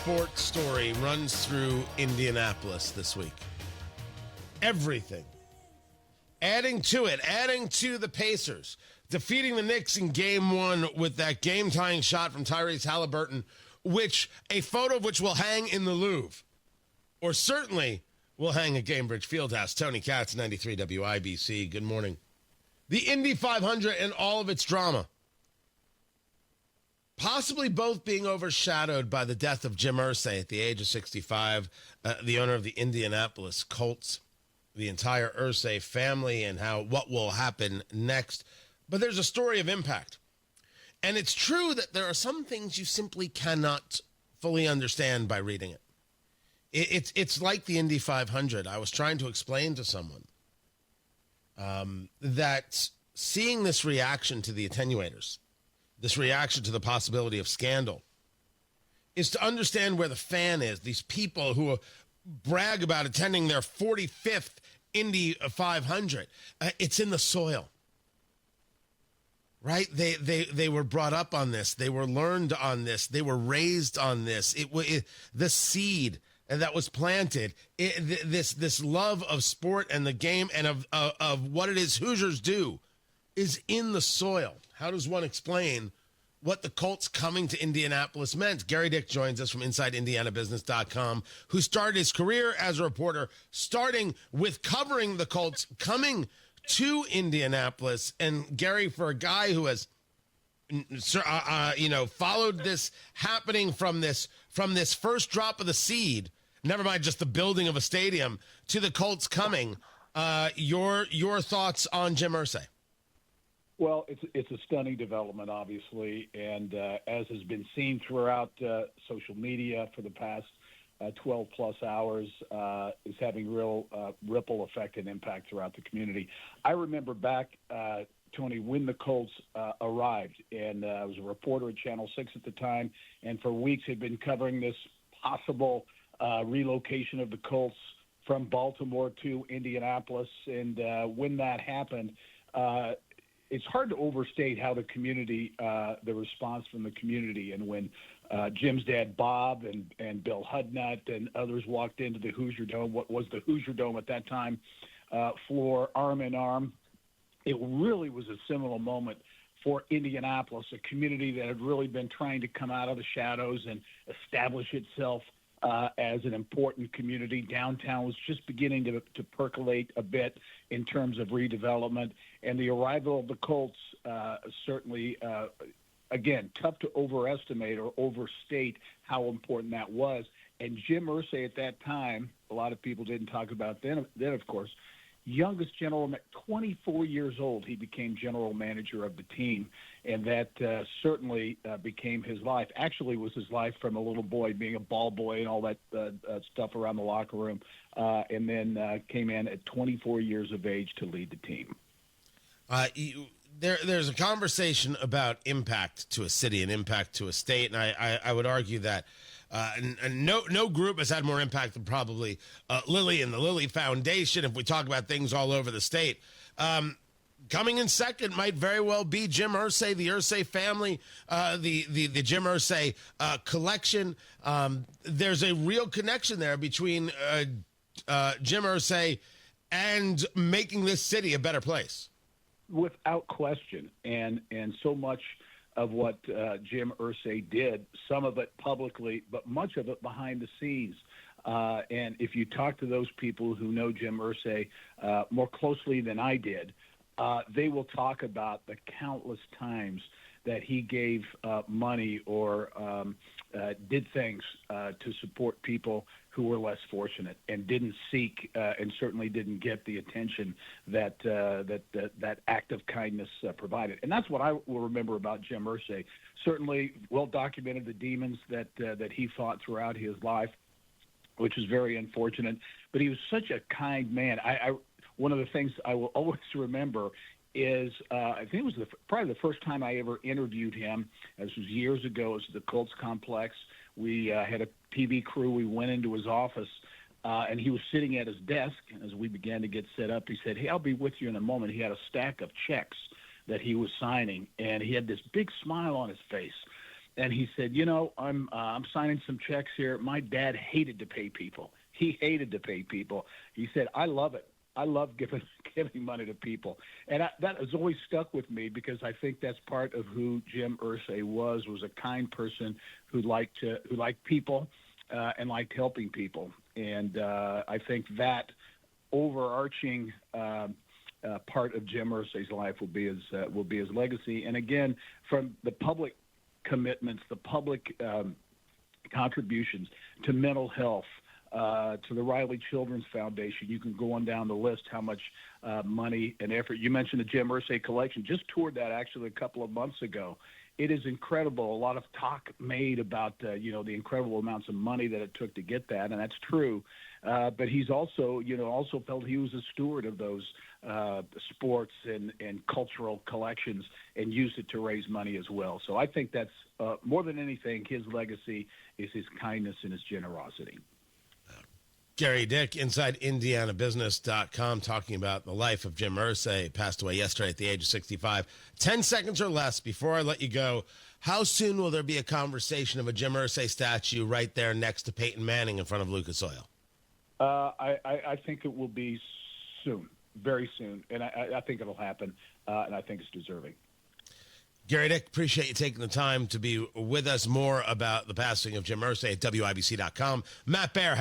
sports story runs through Indianapolis this week. Everything. Adding to the Pacers, defeating the Knicks in game one with that game-tying shot from Tyrese Halliburton, a photo of which will hang in the Louvre, or certainly will hang at Gainbridge Fieldhouse. Tony Katz, 93 WIBC. Good morning. The Indy 500 and all of its drama, possibly both being overshadowed by the death of Jim Irsay at the age of 65, the owner of the Indianapolis Colts, the entire Irsay family, and what will happen next. But there's a story of impact. And it's true that there are some things you simply cannot fully understand by reading it. It's like the Indy 500. I was trying to explain to someone that seeing this reaction to the attenuators, this reaction to the possibility of scandal, is to understand where the fan is. These people who brag about attending their 45th Indy 500. It's in the soil, right? They were brought up on this. They were learned on this. They were raised on this. The seed that was planted, this love of sport and the game and of what it is Hoosiers do is in the soil. How does one explain what the Colts coming to Indianapolis meant? Gerry Dick joins us from InsideIndianaBusiness.com, who started his career as a reporter, starting with covering the Colts coming to Indianapolis. And Gerry, for a guy who has followed this happening from this first drop of the seed, never mind just the building of a stadium, to the Colts coming, your thoughts on Jim Irsay? Well, it's a stunning development, obviously, and as has been seen throughout social media for the past 12-plus hours, is having real ripple effect and impact throughout the community. I remember back, Tony, when the Colts arrived, and I was a reporter at Channel 6 at the time, and for weeks had been covering this possible relocation of the Colts from Baltimore to Indianapolis, and when that happened, it's hard to overstate how the community, the response from the community, and when Jim's dad, Bob, and Bill Hudnut and others walked into the Hoosier Dome, what was the Hoosier Dome at that time, floor, arm in arm, it really was a seminal moment for Indianapolis, a community that had really been trying to come out of the shadows and establish itself as an important community. Downtown was just beginning to percolate a bit in terms of redevelopment, and the arrival of the Colts certainly, again, tough to overestimate or overstate how important that was. And Jim Irsay at that time, a lot of people didn't talk about then of course, youngest 24 years old, he became general manager of the team, and that certainly became his life. Actually was his life from a little boy, being a ball boy and all that stuff around the locker room, and then came in at 24 years of age to lead the team. There's a conversation about impact to a city and impact to a state, and I would argue that and no group has had more impact than probably Lilly and the Lilly Foundation, if we talk about things all over the state. Coming in second might very well be Jim Irsay, the Irsay family, the Jim Irsay collection. There's a real connection there between Jim Irsay and making this city a better place. Without question, and so much of what Jim Irsay did, some of it publicly, but much of it behind the scenes. And if you talk to those people who know Jim Irsay more closely than I did, they will talk about the countless times that he gave money or did things to support people who were less fortunate and didn't seek and certainly didn't get the attention that act of kindness provided. And that's what I will remember about Jim Irsay. Certainly well documented the demons that he fought throughout his life, which is very unfortunate. But he was such a kind man. One of the things I will always remember is I think it was probably the first time I ever interviewed him. This was years ago. It was the Colts complex. We had a TV crew. We went into his office, and he was sitting at his desk. As we began to get set up, he said, "Hey, I'll be with you in a moment." He had a stack of checks that he was signing, and he had this big smile on his face. and he said, I'm signing some checks here. My dad hated to pay people. He hated to pay people. He said, I love it. I love giving money to people. And that has always stuck with me because I think that's part of who Jim Irsay was a kind person who liked people and liked helping people. And I think that overarching part of Jim Irsay's life will be his legacy. And again, from the public commitments, the public contributions to mental health, to the Riley Children's Foundation. You can go on down the list how much money and effort. You mentioned the Jim Irsay collection. Just toured that actually a couple of months ago. It is incredible. A lot of talk made about the incredible amounts of money that it took to get that, and that's true. But he's also felt he was a steward of those sports and cultural collections and used it to raise money as well. So I think that's more than anything, his legacy is his kindness and his generosity. Gerry Dick, inside IndianaBusiness.com, talking about the life of Jim Irsay. Passed away yesterday at the age of 65. 10 seconds or less before I let you go. How soon will there be a conversation of a Jim Irsay statue right there next to Peyton Manning in front of Lucas Oil? I think it will be soon, very soon, and I think it'll happen, and I think it's deserving. Gerry Dick, appreciate you taking the time to be with us. More about the passing of Jim Irsay at WIBC.com. Matt Baer has